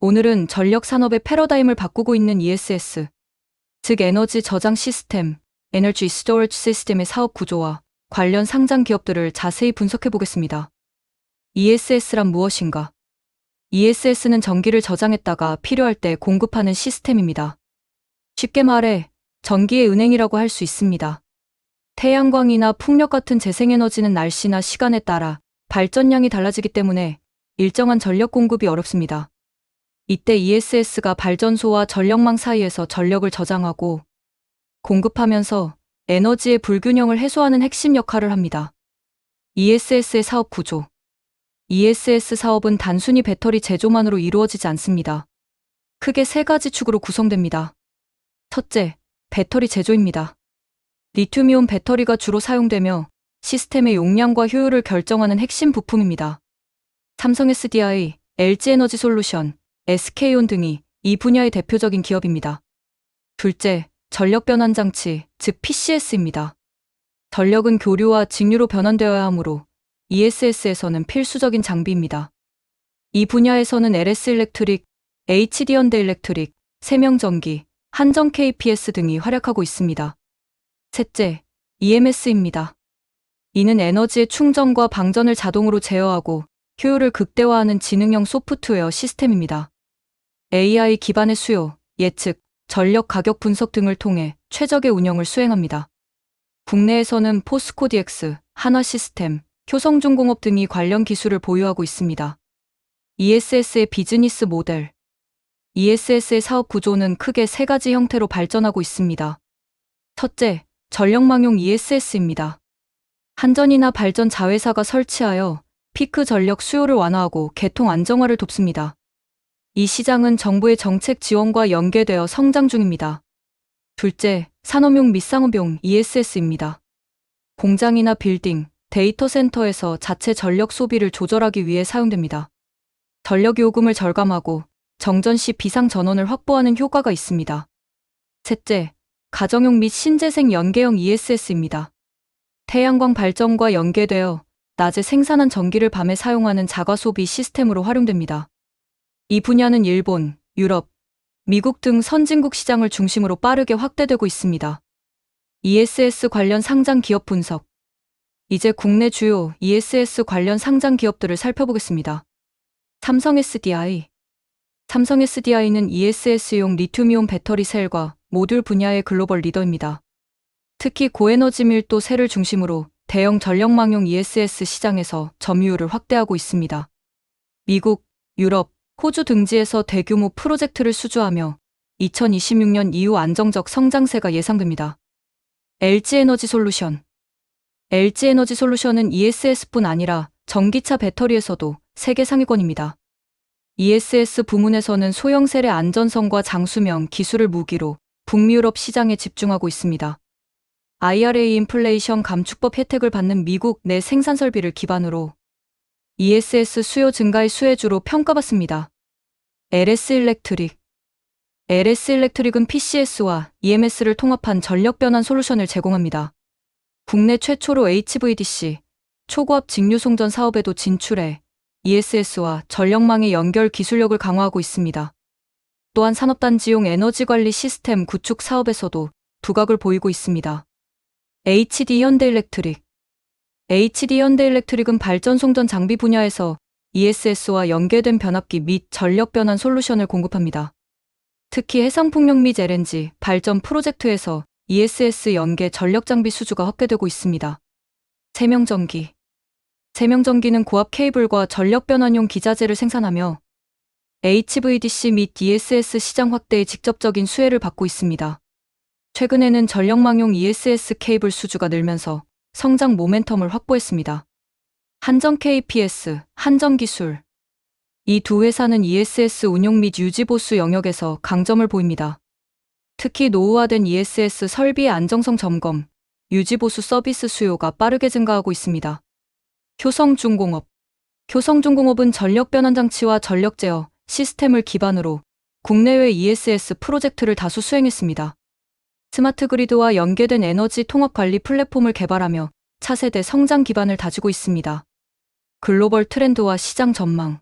오늘은 전력 산업의 패러다임을 바꾸고 있는 ESS, 즉 에너지 저장 시스템, 에너지 스토리지 시스템의 사업 구조와 관련 상장 기업들을 자세히 분석해 보겠습니다. ESS란 무엇인가? ESS는 전기를 저장했다가 필요할 때 공급하는 시스템입니다. 쉽게 말해 전기의 은행이라고 할 수 있습니다. 태양광이나 풍력 같은 재생에너지는 날씨나 시간에 따라 발전량이 달라지기 때문에 일정한 전력 공급이 어렵습니다. 이때 ESS가 발전소와 전력망 사이에서 전력을 저장하고 공급하면서 에너지의 불균형을 해소하는 핵심 역할을 합니다. ESS의 사업 구조. ESS 사업은 단순히 배터리 제조만으로 이루어지지 않습니다. 크게 세 가지 축으로 구성됩니다. 첫째, 배터리 제조입니다. 리튬이온 배터리가 주로 사용되며 시스템의 용량과 효율을 결정하는 핵심 부품입니다. 삼성 SDI, LG에너지솔루션, SK온 등이 이 분야의 대표적인 기업입니다. 둘째, 전력 변환 장치, 즉 PCS입니다. 전력은 교류와 직류로 변환되어야 하므로 ESS에서는 필수적인 장비입니다. 이 분야에서는 LS 일렉트릭, HD 현대 일렉트릭, 세명전기, 한정 KPS 등이 활약하고 있습니다. 셋째, EMS입니다. 이는 에너지의 충전과 방전을 자동으로 제어하고 효율을 극대화하는 지능형 소프트웨어 시스템입니다. AI 기반의 수요, 예측, 전력 가격 분석 등을 통해 최적의 운영을 수행합니다. 국내에서는 포스코 DX, 한화시스템, 효성중공업 등이 관련 기술을 보유하고 있습니다. ESS의 비즈니스 모델. ESS의 사업 구조는 크게 세 가지 형태로 발전하고 있습니다. 첫째, 전력망용 ESS입니다. 한전이나 발전 자회사가 설치하여 피크 전력 수요를 완화하고 개통 안정화를 돕습니다. 이 시장은 정부의 정책 지원과 연계되어 성장 중입니다. 둘째, 산업용 및 상업용 ESS입니다. 공장이나 빌딩, 데이터 센터에서 자체 전력 소비를 조절하기 위해 사용됩니다. 전력 요금을 절감하고 정전 시 비상 전원을 확보하는 효과가 있습니다. 셋째, 가정용 및 신재생 연계형 ESS입니다. 태양광 발전과 연계되어 낮에 생산한 전기를 밤에 사용하는 자가 소비 시스템으로 활용됩니다. 이 분야는 일본, 유럽, 미국 등 선진국 시장을 중심으로 빠르게 확대되고 있습니다. ESS 관련 상장 기업 분석. 이제 국내 주요 ESS 관련 상장 기업들을 살펴보겠습니다. 삼성 SDI. 삼성 SDI는 ESS용 리튬이온 배터리 셀과 모듈 분야의 글로벌 리더입니다. 특히 고에너지 밀도 셀을 중심으로 대형 전력망용 ESS 시장에서 점유율을 확대하고 있습니다. 미국, 유럽, 호주 등지에서 대규모 프로젝트를 수주하며 2026년 이후 안정적 성장세가 예상됩니다. LG에너지솔루션. LG에너지솔루션은 ESS뿐 아니라 전기차 배터리에서도 세계 상위권입니다. ESS 부문에서는 소형 셀의 안전성과 장수명 기술을 무기로 북미 유럽 시장에 집중하고 있습니다. IRA 인플레이션 감축법 혜택을 받는 미국 내 생산 설비를 기반으로 ESS 수요 증가의 수혜주로 평가받습니다. LS 일렉트릭. LS 일렉트릭은 PCS와 EMS를 통합한 전력 변환 솔루션을 제공합니다. 국내 최초로 HVDC, 초고압 직류 송전 사업에도 진출해 ESS와 전력망의 연결 기술력을 강화하고 있습니다. 또한 산업단지용 에너지 관리 시스템 구축 사업에서도 두각을 보이고 있습니다. HD 현대일렉트릭. HD 현대일렉트릭은 발전 송전 장비 분야에서 ESS와 연계된 변압기 및 전력 변환 솔루션을 공급합니다. 특히 해상풍력 및 LNG 발전 프로젝트에서 ESS 연계 전력 장비 수주가 확대되고 있습니다. 세명전기. 세명전기는 고압 케이블과 전력 변환용 기자재를 생산하며 HVDC 및 ESS 시장 확대에 직접적인 수혜를 받고 있습니다. 최근에는 전력망용 ESS 케이블 수주가 늘면서 성장 모멘텀을 확보했습니다. 한정 KPS, 한정기술. 이 두 회사는 ESS 운용 및 유지 보수 영역에서 강점을 보입니다. 특히 노후화된 ESS 설비의 안정성 점검, 유지 보수 서비스 수요가 빠르게 증가하고 있습니다. 효성중공업. 효성중공업은 전력 변환 장치와 전력 제어 시스템을 기반으로 국내외 ESS 프로젝트를 다수 수행했습니다. 스마트 그리드와 연계된 에너지 통합 관리 플랫폼을 개발하며 차세대 성장 기반을 다지고 있습니다. 글로벌 트렌드와 시장 전망.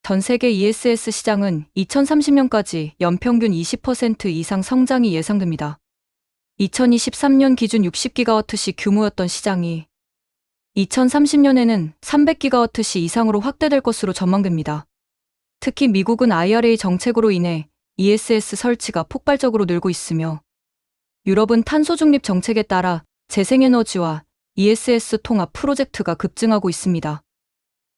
전 세계 ESS 시장은 2030년까지 연평균 20% 이상 성장이 예상됩니다. 2023년 기준 60기가와트시 규모였던 시장이 2030년에는 300기가와트시 이상으로 확대될 것으로 전망됩니다. 특히 미국은 IRA 정책으로 인해 ESS 설치가 폭발적으로 늘고 있으며 유럽은 탄소 중립 정책에 따라 재생에너지와 ESS 통합 프로젝트가 급증하고 있습니다.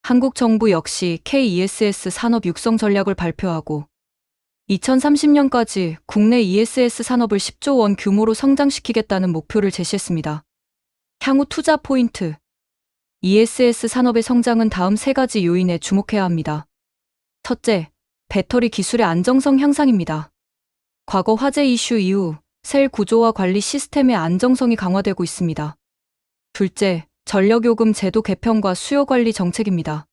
한국 정부 역시 KESS 산업 육성 전략을 발표하고 2030년까지 국내 ESS 산업을 10조 원 규모로 성장시키겠다는 목표를 제시했습니다. 향후 투자 포인트. ESS 산업의 성장은 다음 세 가지 요인에 주목해야 합니다. 첫째, 배터리 기술의 안정성 향상입니다. 과거 화재 이슈 이후 셀 구조와 관리 시스템의 안정성이 강화되고 있습니다. 둘째, 전력요금 제도 개편과 수요 관리 정책입니다.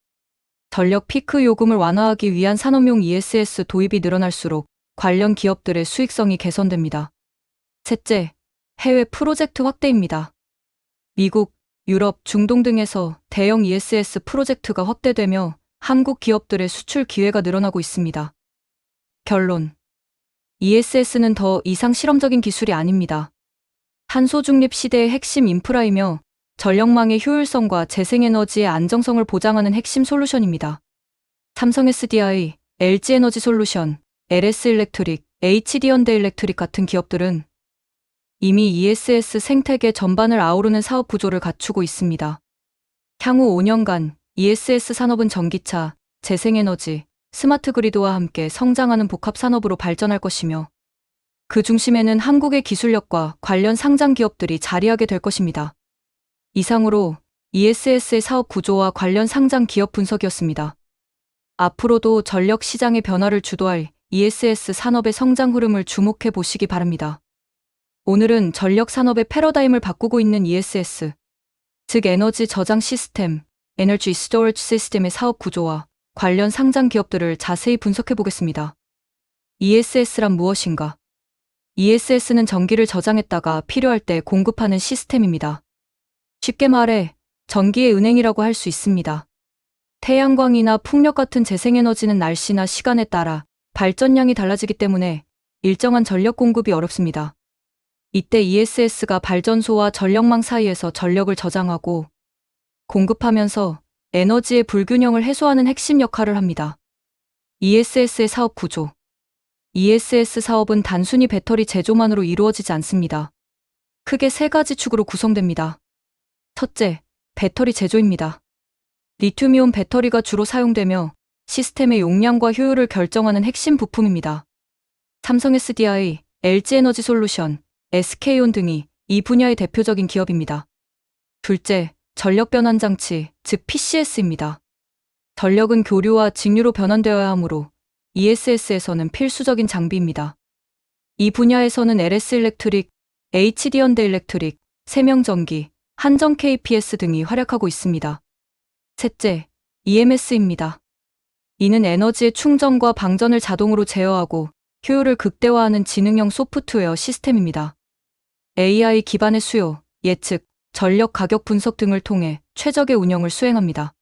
전력 피크 요금을 완화하기 위한 산업용 ESS 도입이 늘어날수록 관련 기업들의 수익성이 개선됩니다. 셋째, 해외 프로젝트 확대입니다. 미국, 유럽, 중동 등에서 대형 ESS 프로젝트가 확대되며 한국 기업들의 수출 기회가 늘어나고 있습니다. 결론. ESS는 더 이상 실험적인 기술이 아닙니다. 탄소 중립 시대의 핵심 인프라이며 전력망의 효율성과 재생에너지의 안정성을 보장하는 핵심 솔루션입니다. 삼성 SDI, LG에너지솔루션, LS일렉트릭, HD현대일렉트릭 같은 기업들은 이미 ESS 생태계 전반을 아우르는 사업 구조를 갖추고 있습니다. 향후 5년간 ESS 산업은 전기차, 재생에너지, 스마트 그리드와 함께 성장하는 복합 산업으로 발전할 것이며 그 중심에는 한국의 기술력과 관련 상장 기업들이 자리하게 될 것입니다. 이상으로 ESS의 사업 구조와 관련 상장 기업 분석이었습니다. 앞으로도 전력 시장의 변화를 주도할 ESS 산업의 성장 흐름을 주목해 보시기 바랍니다. 오늘은 전력 산업의 패러다임을 바꾸고 있는 ESS, 즉 에너지 저장 시스템, 에너지 스토리지 시스템의 사업 구조와 관련 상장 기업들을 자세히 분석해 보겠습니다. ESS란 무엇인가? ESS는 전기를 저장했다가 필요할 때 공급하는 시스템입니다. 쉽게 말해 전기의 은행이라고 할 수 있습니다. 태양광이나 풍력 같은 재생에너지는 날씨나 시간에 따라 발전량이 달라지기 때문에 일정한 전력 공급이 어렵습니다. 이때 ESS가 발전소와 전력망 사이에서 전력을 저장하고 공급하면서 에너지의 불균형을 해소하는 핵심 역할을 합니다. ESS의 사업 구조. ESS 사업은 단순히 배터리 제조만으로 이루어지지 않습니다. 크게 세 가지 축으로 구성됩니다. 첫째, 배터리 제조입니다. 리튬이온 배터리가 주로 사용되며 시스템의 용량과 효율을 결정하는 핵심 부품입니다. 삼성 SDI, LG에너지솔루션, SK온 등이 이 분야의 대표적인 기업입니다. 둘째, 전력 변환 장치, 즉 PCS입니다. 전력은 교류와 직류로 변환되어야 하므로 ESS에서는 필수적인 장비입니다. 이 분야에서는 LS일렉트릭, HD현대일렉트릭, 세명전기, 한정 KPS 등이 활약하고 있습니다. 셋째, EMS입니다. 이는 에너지의 충전과 방전을 자동으로 제어하고 효율을 극대화하는 지능형 소프트웨어 시스템입니다. AI 기반의 수요, 예측, 전력 가격 분석 등을 통해 최적의 운영을 수행합니다.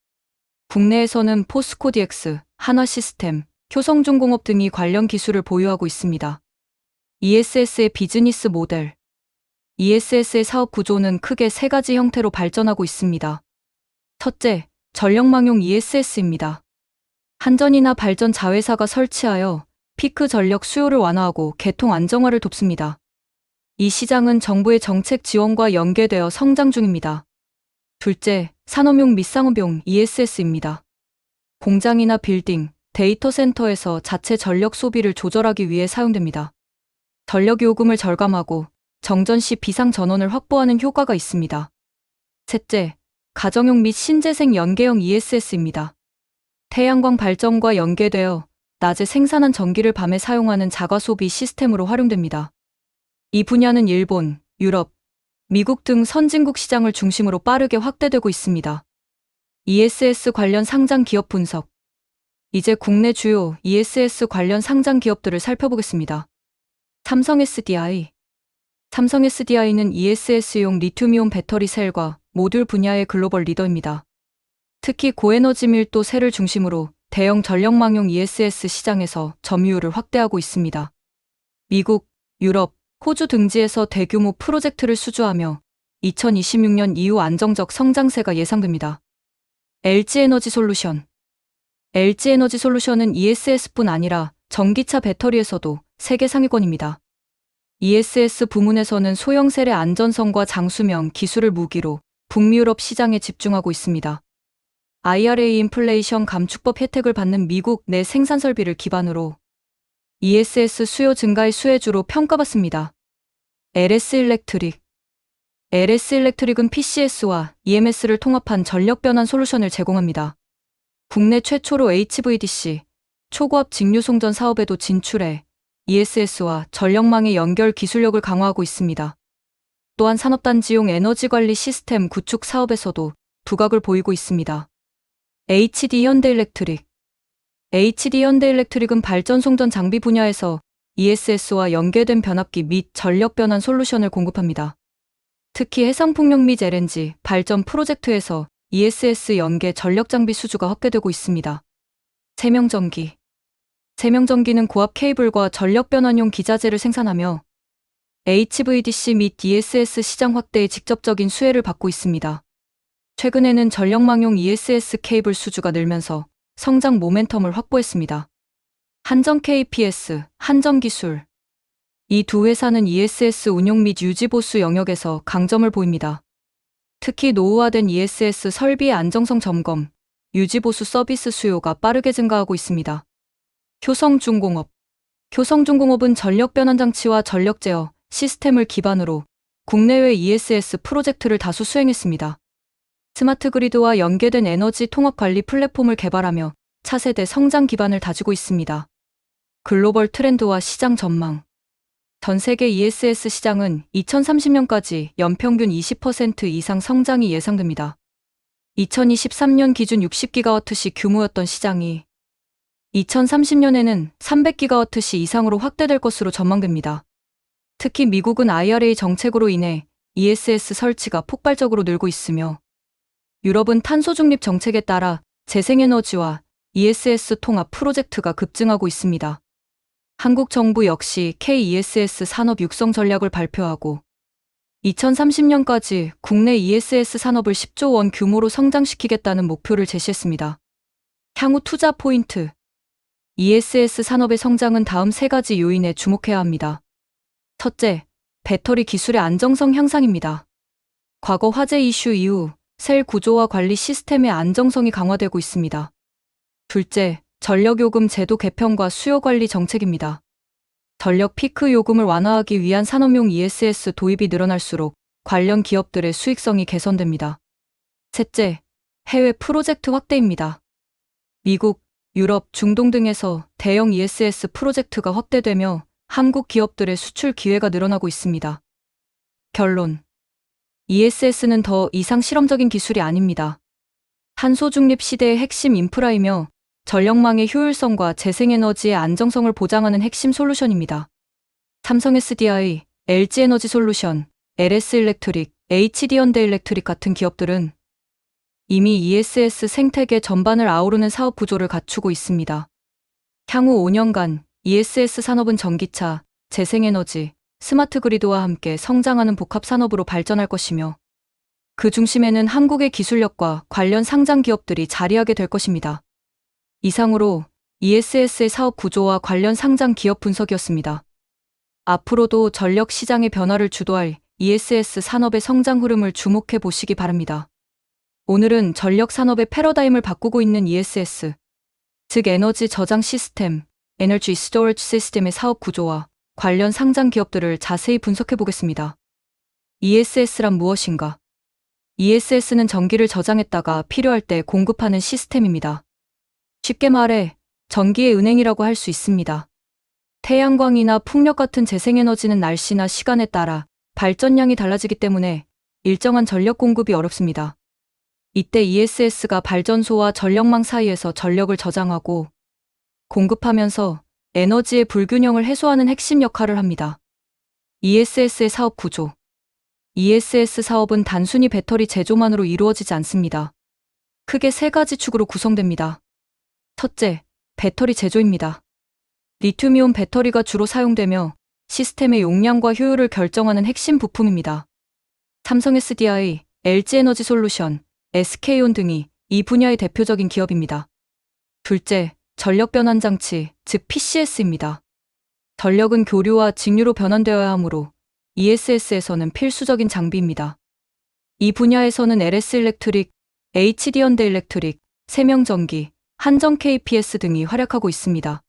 국내에서는 포스코 DX, 한화시스템, 효성중공업 등이 관련 기술을 보유하고 있습니다. ESS의 비즈니스 모델. ESS의 사업 구조는 크게 세 가지 형태로 발전하고 있습니다. 첫째, 전력망용 ESS입니다. 한전이나 발전 자회사가 설치하여 피크 전력 수요를 완화하고 개통 안정화를 돕습니다. 이 시장은 정부의 정책 지원과 연계되어 성장 중입니다. 둘째, 산업용 및 상업용 ESS입니다. 공장이나 빌딩, 데이터 센터에서 자체 전력 소비를 조절하기 위해 사용됩니다. 전력 요금을 절감하고 정전 시 비상 전원을 확보하는 효과가 있습니다. 셋째, 가정용 및 신재생 연계형 ESS입니다. 태양광 발전과 연계되어 낮에 생산한 전기를 밤에 사용하는 자가 소비 시스템으로 활용됩니다. 이 분야는 일본, 유럽, 미국 등 선진국 시장을 중심으로 빠르게 확대되고 있습니다. ESS 관련 상장 기업 분석. 이제 국내 주요 ESS 관련 상장 기업들을 살펴보겠습니다. 삼성 SDI. 삼성 SDI는 ESS용 리튬이온 배터리 셀과 모듈 분야의 글로벌 리더입니다. 특히 고에너지 밀도 셀을 중심으로 대형 전력망용 ESS 시장에서 점유율을 확대하고 있습니다. 미국, 유럽, 호주 등지에서 대규모 프로젝트를 수주하며 2026년 이후 안정적 성장세가 예상됩니다. LG에너지솔루션. LG에너지솔루션은 ESS뿐 아니라 전기차 배터리에서도 세계 상위권입니다. ESS 부문에서는 소형 셀의 안전성과 장수명 기술을 무기로 북미 유럽 시장에 집중하고 있습니다. IRA 인플레이션 감축법 혜택을 받는 미국 내 생산 설비를 기반으로 ESS 수요 증가의 수혜주로 평가받습니다. LS 일렉트릭. LS 일렉트릭은 PCS와 EMS를 통합한 전력 변환 솔루션을 제공합니다. 국내 최초로 HVDC, 초고압 직류 송전 사업에도 진출해 ESS와 전력망의 연결 기술력을 강화하고 있습니다. 또한 산업단지용 에너지 관리 시스템 구축 사업에서도 두각을 보이고 있습니다. HD 현대일렉트릭. HD 현대일렉트릭은 발전 송전 장비 분야에서 ESS와 연계된 변압기 및 전력 변환 솔루션을 공급합니다. 특히 해상풍력 및 LNG 발전 프로젝트에서 ESS 연계 전력 장비 수주가 확대되고 있습니다. 세명전기. 세명전기는 고압 케이블과 전력 변환용 기자재를 생산하며 HVDC 및 ESS 시장 확대에 직접적인 수혜를 받고 있습니다. 최근에는 전력망용 ESS 케이블 수주가 늘면서 성장 모멘텀을 확보했습니다. 한전 KPS, 한전기술. 이 두 회사는 ESS 운용 및 유지 보수 영역에서 강점을 보입니다. 특히 노후화된 ESS 설비의 안정성 점검, 유지 보수 서비스 수요가 빠르게 증가하고 있습니다. 효성중공업. 효성중공업은 전력 변환 장치와 전력 제어 시스템을 기반으로 국내외 ESS 프로젝트를 다수 수행했습니다. 스마트 그리드와 연계된 에너지 통합 관리 플랫폼을 개발하며 차세대 성장 기반을 다지고 있습니다. 글로벌 트렌드와 시장 전망. 전 세계 ESS 시장은 2030년까지 연평균 20% 이상 성장이 예상됩니다. 2023년 기준 60기가와트시 규모였던 시장이 2030년에는 300기가와트시 이상으로 확대될 것으로 전망됩니다. 특히 미국은 IRA 정책으로 인해 ESS 설치가 폭발적으로 늘고 있으며 유럽은 탄소 중립 정책에 따라 재생에너지와 ESS 통합 프로젝트가 급증하고 있습니다. 한국 정부 역시 KESS 산업 육성 전략을 발표하고 2030년까지 국내 ESS 산업을 10조 원 규모로 성장시키겠다는 목표를 제시했습니다. 향후 투자 포인트. ESS 산업의 성장은 다음 세 가지 요인에 주목해야 합니다. 첫째, 배터리 기술의 안정성 향상입니다. 과거 화재 이슈 이후 셀 구조와 관리 시스템의 안정성이 강화되고 있습니다. 둘째, 전력요금 제도 개편과 수요 관리 정책입니다. 전력 피크 요금을 완화하기 위한 산업용 ESS 도입이 늘어날수록 관련 기업들의 수익성이 개선됩니다. 셋째, 해외 프로젝트 확대입니다. 미국, 유럽, 중동 등에서 대형 ESS 프로젝트가 확대되며 한국 기업들의 수출 기회가 늘어나고 있습니다. 결론. ESS는 더 이상 실험적인 기술이 아닙니다. 탄소 중립 시대의 핵심 인프라이며 전력망의 효율성과 재생에너지의 안정성을 보장하는 핵심 솔루션입니다. 삼성 SDI, LG에너지솔루션, LS일렉트릭, HD현대일렉트릭 같은 기업들은 이미 ESS 생태계 전반을 아우르는 사업 구조를 갖추고 있습니다. 향후 5년간 ESS 산업은 전기차, 재생에너지, 스마트 그리드와 함께 성장하는 복합 산업으로 발전할 것이며 그 중심에는 한국의 기술력과 관련 상장 기업들이 자리하게 될 것입니다. 이상으로 ESS의 사업 구조와 관련 상장 기업 분석이었습니다. 앞으로도 전력 시장의 변화를 주도할 ESS 산업의 성장 흐름을 주목해 보시기 바랍니다. 오늘은 전력 산업의 패러다임을 바꾸고 있는 ESS, 즉 에너지 저장 시스템, 에너지 스토리지 시스템의 사업 구조와 관련 상장 기업들을 자세히 분석해 보겠습니다. ESS란 무엇인가? ESS는 전기를 저장했다가 필요할 때 공급하는 시스템입니다. 쉽게 말해 전기의 은행이라고 할 수 있습니다. 태양광이나 풍력 같은 재생에너지는 날씨나 시간에 따라 발전량이 달라지기 때문에 일정한 전력 공급이 어렵습니다. 이때 ESS가 발전소와 전력망 사이에서 전력을 저장하고 공급하면서 에너지의 불균형을 해소하는 핵심 역할을 합니다. ESS의 사업 구조. ESS 사업은 단순히 배터리 제조만으로 이루어지지 않습니다. 크게 세 가지 축으로 구성됩니다. 첫째, 배터리 제조입니다. 리튬이온 배터리가 주로 사용되며 시스템의 용량과 효율을 결정하는 핵심 부품입니다. 삼성 SDI, LG에너지솔루션, SK온 등이 이 분야의 대표적인 기업입니다. 둘째, 전력 변환 장치, 즉 PCS입니다. 전력은 교류와 직류로 변환되어야 하므로 ESS에서는 필수적인 장비입니다. 이 분야에서는 LS 일렉트릭, HD 현대 일렉트릭, 세명전기, 한정 KPS 등이 활약하고 있습니다.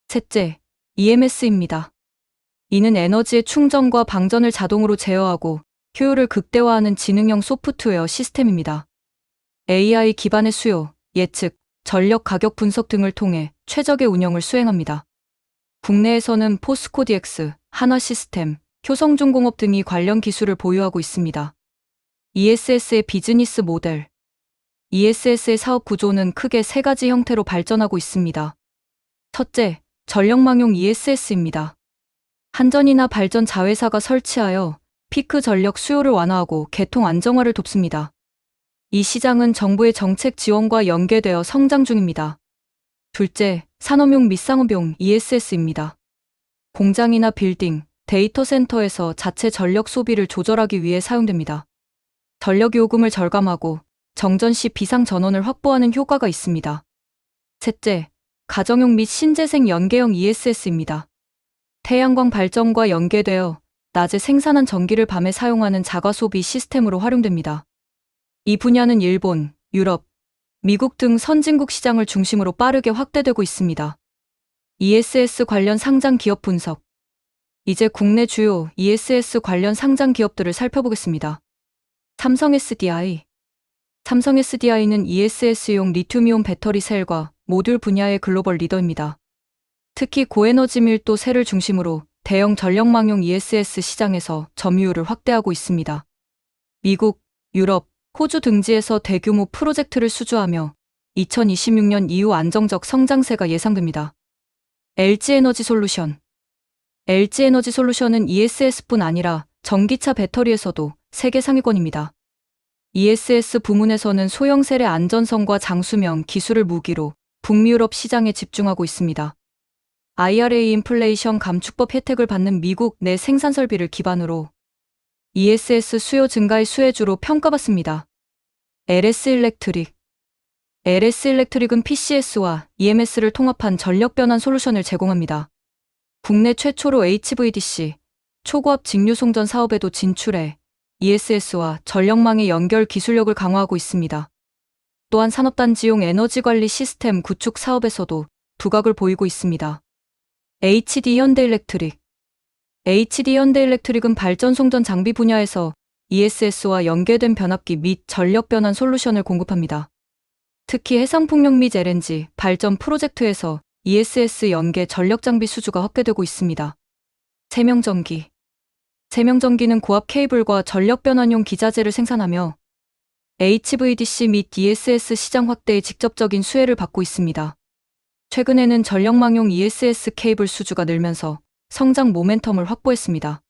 셋째, EMS입니다. 이는 에너지의 충전과 방전을 자동으로 제어하고 효율을 극대화하는 지능형 소프트웨어 시스템입니다. AI 기반의 수요, 예측, 전력 가격 분석 등을 통해 최적의 운영을 수행합니다. 국내에서는 포스코 DX, 한화시스템, 효성중공업 등이 관련 기술을 보유하고 있습니다. ESS의 비즈니스 모델. ESS의 사업 구조는 크게 세 가지 형태로 발전하고 있습니다. 첫째, 전력망용 ESS입니다. 한전이나 발전 자회사가 설치하여 피크 전력 수요를 완화하고 개통 안정화를 돕습니다. 이 시장은 정부의 정책 지원과 연계되어 성장 중입니다. 둘째, 산업용 및 상업용 ESS입니다. 공장이나 빌딩, 데이터 센터에서 자체 전력 소비를 조절하기 위해 사용됩니다. 전력 요금을 절감하고 정전 시 비상 전원을 확보하는 효과가 있습니다. 셋째, 가정용 및 신재생 연계형 ESS입니다. 태양광 발전과 연계되어 낮에 생산한 전기를 밤에 사용하는 자가 소비 시스템으로 활용됩니다. 이 분야는 일본, 유럽, 미국 등 선진국 시장을 중심으로 빠르게 확대되고 있습니다. ESS 관련 상장 기업 분석. 이제 국내 주요 ESS 관련 상장 기업들을 살펴보겠습니다. 삼성 SDI. 삼성 SDI는 ESS용 리튬이온 배터리 셀과 모듈 분야의 글로벌 리더입니다. 특히 고에너지 밀도 셀을 중심으로 대형 전력망용 ESS 시장에서 점유율을 확대하고 있습니다. 미국, 유럽, 호주 등지에서 대규모 프로젝트를 수주하며 2026년 이후 안정적 성장세가 예상됩니다. LG에너지솔루션. LG에너지솔루션은 ESS뿐 아니라 전기차 배터리에서도 세계 상위권입니다. ESS 부문에서는 소형 셀의 안전성과 장수명 기술을 무기로 북미 유럽 시장에 집중하고 있습니다. IRA 인플레이션 감축법 혜택을 받는 미국 내 생산 설비를 기반으로 ESS 수요 증가의 수혜주로 평가받습니다. LS 일렉트릭. LS 일렉트릭은 PCS와 EMS를 통합한 전력 변환 솔루션을 제공합니다. 국내 최초로 HVDC, 초고압 직류 송전 사업에도 진출해 ESS와 전력망의 연결 기술력을 강화하고 있습니다. 또한 산업단지용 에너지 관리 시스템 구축 사업에서도 두각을 보이고 있습니다. HD 현대일렉트릭. HD 현대일렉트릭은 발전 송전 장비 분야에서 ESS와 연계된 변압기 및 전력 변환 솔루션을 공급합니다. 특히 해상풍력 및 LNG 발전 프로젝트에서 ESS 연계 전력 장비 수주가 확대되고 있습니다. 세명전기. 세명전기는 고압 케이블과 전력 변환용 기자재를 생산하며 HVDC 및 ESS 시장 확대에 직접적인 수혜를 받고 있습니다. 최근에는 전력망용 ESS 케이블 수주가 늘면서 성장 모멘텀을 확보했습니다.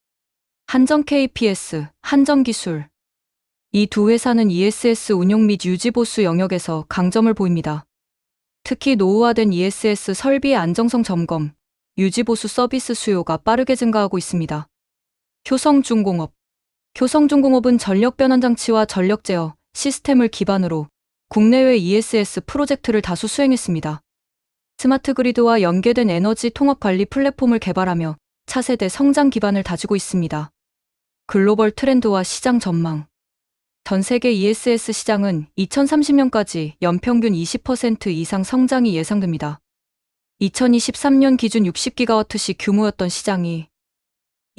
한정 KPS, 한정기술. 이 두 회사는 ESS 운용 및 유지 보수 영역에서 강점을 보입니다. 특히 노후화된 ESS 설비의 안정성 점검, 유지 보수 서비스 수요가 빠르게 증가하고 있습니다. 효성중공업. 효성중공업은 전력 변환 장치와 전력 제어 시스템을 기반으로 국내외 ESS 프로젝트를 다수 수행했습니다. 스마트 그리드와 연계된 에너지 통합 관리 플랫폼을 개발하며 차세대 성장 기반을 다지고 있습니다. 글로벌 트렌드와 시장 전망. 전 세계 ESS 시장은 2030년까지 연평균 20% 이상 성장이 예상됩니다. 2023년 기준 60GW시 규모였던 시장이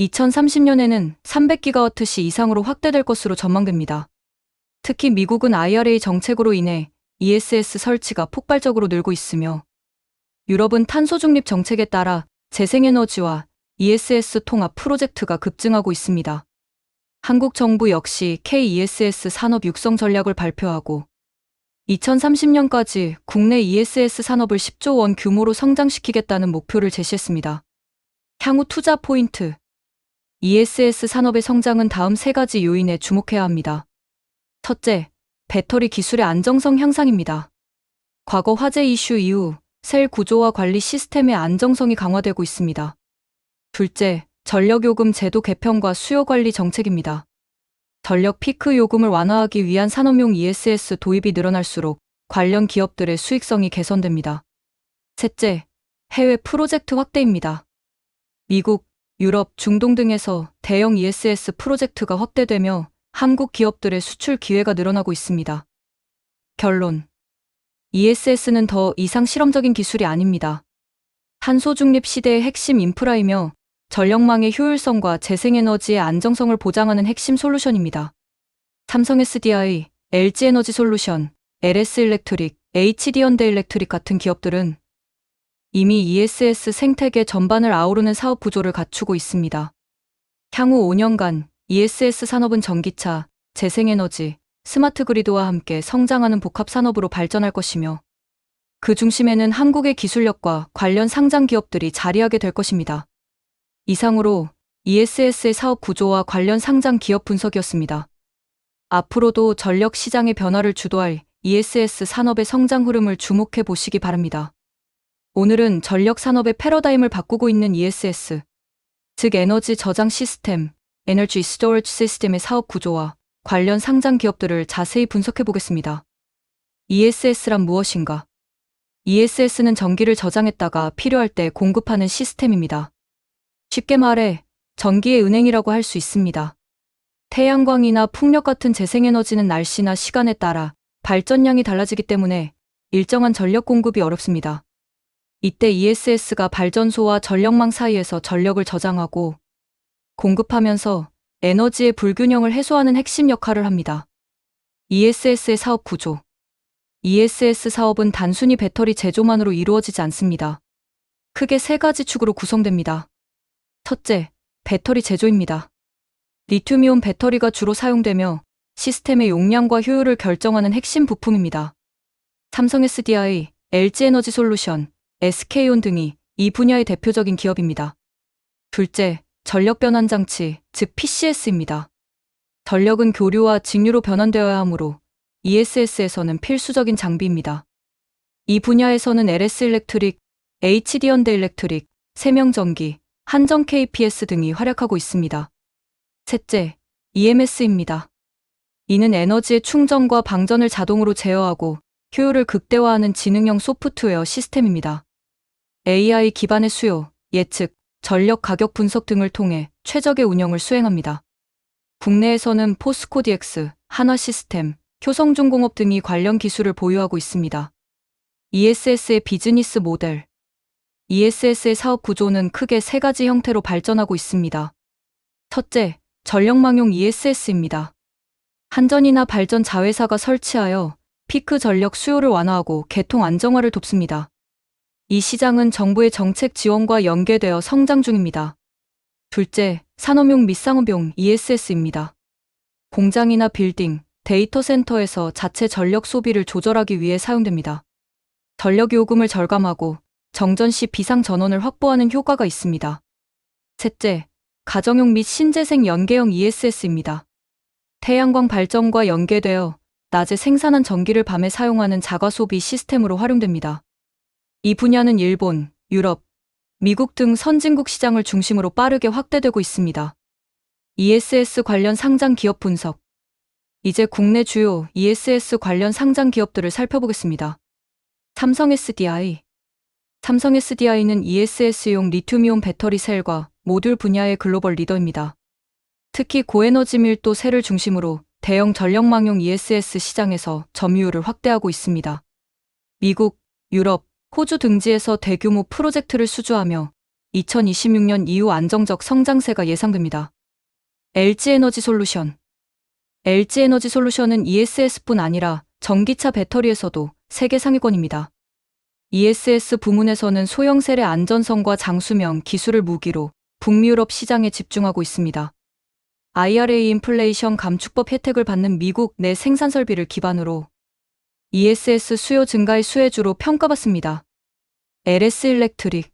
2030년에는 300GW시 이상으로 확대될 것으로 전망됩니다. 특히 미국은 IRA 정책으로 인해 ESS 설치가 폭발적으로 늘고 있으며 유럽은 탄소 중립 정책에 따라 재생에너지와 ESS 통합 프로젝트가 급증하고 있습니다. 한국 정부 역시 KESS 산업 육성 전략을 발표하고 2030년까지 국내 ESS 산업을 10조 원 규모로 성장시키겠다는 목표를 제시했습니다. 향후 투자 포인트. ESS 산업의 성장은 다음 세 가지 요인에 주목해야 합니다. 첫째, 배터리 기술의 안정성 향상입니다. 과거 화재 이슈 이후 셀 구조와 관리 시스템의 안정성이 강화되고 있습니다. 둘째, 전력요금 제도 개편과 수요 관리 정책입니다. 전력 피크 요금을 완화하기 위한 산업용 ESS 도입이 늘어날수록 관련 기업들의 수익성이 개선됩니다. 셋째, 해외 프로젝트 확대입니다. 미국, 유럽, 중동 등에서 대형 ESS 프로젝트가 확대되며 한국 기업들의 수출 기회가 늘어나고 있습니다. 결론. ESS는 더 이상 실험적인 기술이 아닙니다. 탄소 중립 시대의 핵심 인프라이며 전력망의 효율성과 재생에너지의 안정성을 보장하는 핵심 솔루션입니다. 삼성 SDI, LG 에너지 솔루션, LS 일렉트릭, HD 현대 일렉트릭 같은 기업들은 이미 ESS 생태계 전반을 아우르는 사업 구조를 갖추고 있습니다. 향후 5년간 ESS 산업은 전기차, 재생에너지, 스마트 그리드와 함께 성장하는 복합 산업으로 발전할 것이며 그 중심에는 한국의 기술력과 관련 상장 기업들이 자리하게 될 것입니다. 이상으로 ESS의 사업 구조와 관련 상장 기업 분석이었습니다. 앞으로도 전력 시장의 변화를 주도할 ESS 산업의 성장 흐름을 주목해 보시기 바랍니다. 오늘은 전력 산업의 패러다임을 바꾸고 있는 ESS, 즉 에너지 저장 시스템, 에너지 스토리지 시스템의 사업 구조와 관련 상장 기업들을 자세히 분석해 보겠습니다. ESS란 무엇인가? ESS는 전기를 저장했다가 필요할 때 공급하는 시스템입니다. 쉽게 말해 전기의 은행이라고 할 수 있습니다. 태양광이나 풍력 같은 재생에너지는 날씨나 시간에 따라 발전량이 달라지기 때문에 일정한 전력 공급이 어렵습니다. 이때 ESS가 발전소와 전력망 사이에서 전력을 저장하고 공급하면서 에너지의 불균형을 해소하는 핵심 역할을 합니다. ESS의 사업 구조. ESS 사업은 단순히 배터리 제조만으로 이루어지지 않습니다. 크게 세 가지 축으로 구성됩니다. 첫째, 배터리 제조입니다. 리튬이온 배터리가 주로 사용되며 시스템의 용량과 효율을 결정하는 핵심 부품입니다. 삼성 SDI, LG 에너지 솔루션, SK온 등이 이 분야의 대표적인 기업입니다. 둘째, 전력 변환 장치, 즉 PCS입니다. 전력은 교류와 직류로 변환되어야 하므로 ESS에서는 필수적인 장비입니다. 이 분야에서는 LS 일렉트릭, HD 현대 일렉트릭, 세명전기, 한정 KPS 등이 활약하고 있습니다. 셋째, EMS입니다. 이는 에너지의 충전과 방전을 자동으로 제어하고 효율을 극대화하는 지능형 소프트웨어 시스템입니다. AI 기반의 수요, 예측, 전력 가격 분석 등을 통해 최적의 운영을 수행합니다. 국내에서는 포스코 DX, 한화시스템, 효성중공업 등이 관련 기술을 보유하고 있습니다. ESS의 비즈니스 모델. ESS의 사업 구조는 크게 세 가지 형태로 발전하고 있습니다. 첫째, 전력망용 ESS입니다. 한전이나 발전 자회사가 설치하여 피크 전력 수요를 완화하고 개통 안정화를 돕습니다. 이 시장은 정부의 정책 지원과 연계되어 성장 중입니다. 둘째, 산업용 및 상업용 ESS입니다. 공장이나 빌딩, 데이터 센터에서 자체 전력 소비를 조절하기 위해 사용됩니다. 전력 요금을 절감하고 정전 시 비상 전원을 확보하는 효과가 있습니다. 셋째, 가정용 및 신재생 연계형 ESS입니다. 태양광 발전과 연계되어 낮에 생산한 전기를 밤에 사용하는 자가 소비 시스템으로 활용됩니다. 이 분야는 일본, 유럽, 미국 등 선진국 시장을 중심으로 빠르게 확대되고 있습니다. ESS 관련 상장 기업 분석. 이제 국내 주요 ESS 관련 상장 기업들을 살펴보겠습니다. 삼성 SDI. 삼성 SDI는 ESS용 리튬이온 배터리 셀과 모듈 분야의 글로벌 리더입니다. 특히 고에너지 밀도 셀을 중심으로 대형 전력망용 ESS 시장에서 점유율을 확대하고 있습니다. 미국, 유럽, 호주 등지에서 대규모 프로젝트를 수주하며 2026년 이후 안정적 성장세가 예상됩니다. LG 에너지 솔루션. LG 에너지 솔루션은 ESS뿐 아니라 전기차 배터리에서도 세계 상위권입니다. ESS 부문에서는 소형 셀의 안전성과 장수명 기술을 무기로 북미 유럽 시장에 집중하고 있습니다. IRA 인플레이션 감축법 혜택을 받는 미국 내 생산 설비를 기반으로 ESS 수요 증가의 수혜주로 평가받습니다. LS 일렉트릭.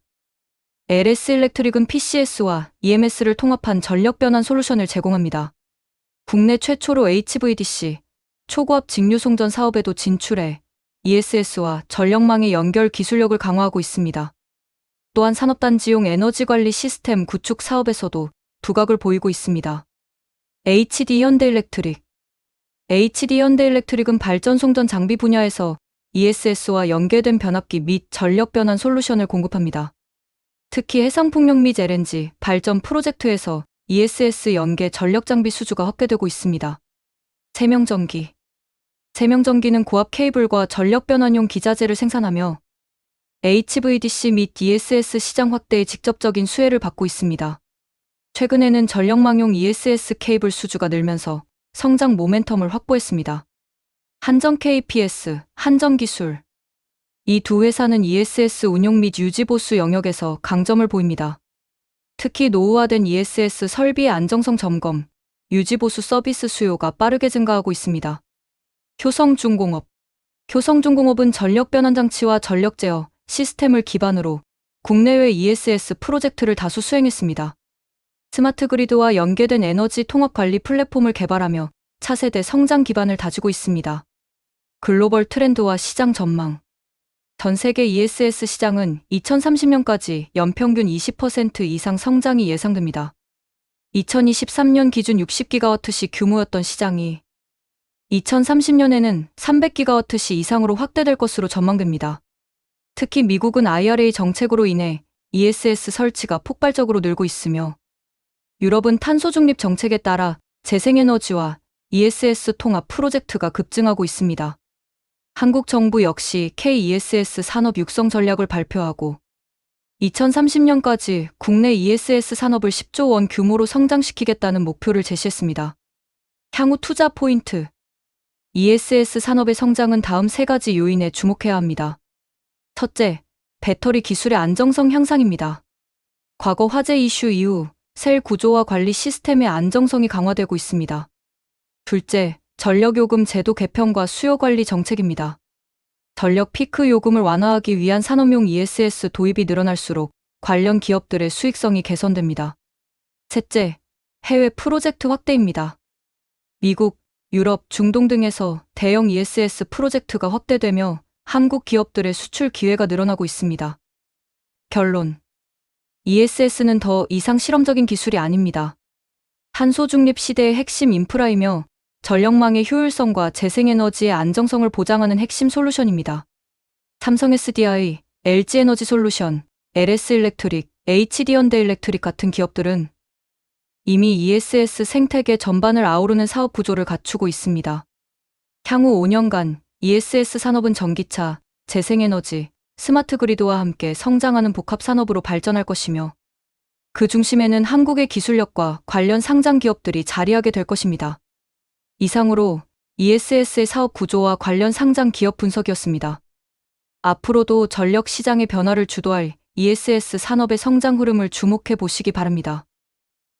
LS 일렉트릭은 PCS와 EMS를 통합한 전력 변환 솔루션을 제공합니다. 국내 최초로 HVDC, 초고압 직류 송전 사업에도 진출해 ESS와 전력망의 연결 기술력을 강화하고 있습니다. 또한 산업단지용 에너지관리 시스템 구축 사업에서도 두각을 보이고 있습니다. HD 현대일렉트릭 HD현대일렉트릭은 발전 송전 장비 분야에서 ESS와 연계된 변압기 및 전력 변환 솔루션을 공급합니다. 특히 해상풍력 및 LNG 발전 프로젝트에서 ESS 연계 전력 장비 수주가 확대되고 있습니다. 세명전기 세명전기는 고압 케이블과 전력 변환용 기자재를 생산하며 HVDC 및 ESS 시장 확대에 직접적인 수혜를 받고 있습니다. 최근에는 전력망용 ESS 케이블 수주가 늘면서 성장 모멘텀을 확보했습니다. 한전 KPS, 한전기술 이 두 회사는 ESS 운용 및 유지 보수 영역에서 강점을 보입니다. 특히 노후화된 ESS 설비의 안정성 점검, 유지 보수 서비스 수요가 빠르게 증가하고 있습니다. 효성중공업은 전력 변환 장치와 전력 제어 시스템을 기반으로 국내외 ESS 프로젝트를 다수 수행했습니다. 스마트 그리드와 연계된 에너지 통합 관리 플랫폼을 개발하며 차세대 성장 기반을 다지고 있습니다. 글로벌 트렌드와 시장 전망 전 세계 ESS 시장은 2030년까지 연평균 20% 이상 성장이 예상됩니다. 2023년 기준 60기가와트시 규모였던 시장이 2030년에는 300기가와트시 이상으로 확대될 것으로 전망됩니다. 특히 미국은 IRA 정책으로 인해 ESS 설치가 폭발적으로 늘고 있으며 유럽은 탄소 중립 정책에 따라 재생에너지와 ESS 통합 프로젝트가 급증하고 있습니다. 한국 정부 역시 KESS 산업 육성 전략을 발표하고 2030년까지 국내 ESS 산업을 10조 원 규모로 성장시키겠다는 목표를 제시했습니다. 향후 투자 포인트 ESS 산업의 성장은 다음 세 가지 요인에 주목해야 합니다. 첫째, 배터리 기술의 안정성 향상입니다. 과거 화재 이슈 이후 셀 구조와 관리 시스템의 안정성이 강화되고 있습니다. 둘째, 전력요금 제도 개편과 수요 관리 정책입니다. 전력 피크 요금을 완화하기 위한 산업용 ESS 도입이 늘어날수록 관련 기업들의 수익성이 개선됩니다. 셋째, 해외 프로젝트 확대입니다. 미국, 유럽, 중동 등에서 대형 ESS 프로젝트가 확대되며 한국 기업들의 수출 기회가 늘어나고 있습니다. 결론. ESS는 더 이상 실험적인 기술이 아닙니다. 탄소 중립 시대의 핵심 인프라이며 전력망의 효율성과 재생에너지의 안정성을 보장하는 핵심 솔루션입니다. 삼성 SDI, LG에너지솔루션, LS일렉트릭, HD현대일렉트릭 같은 기업들은 이미 ESS 생태계 전반을 아우르는 사업 구조를 갖추고 있습니다. 향후 5년간 ESS 산업은 전기차, 재생에너지, 스마트 그리드와 함께 성장하는 복합 산업으로 발전할 것이며 그 중심에는 한국의 기술력과 관련 상장 기업들이 자리하게 될 것입니다. 이상으로 ESS의 사업 구조와 관련 상장 기업 분석이었습니다. 앞으로도 전력 시장의 변화를 주도할 ESS 산업의 성장 흐름을 주목해 보시기 바랍니다.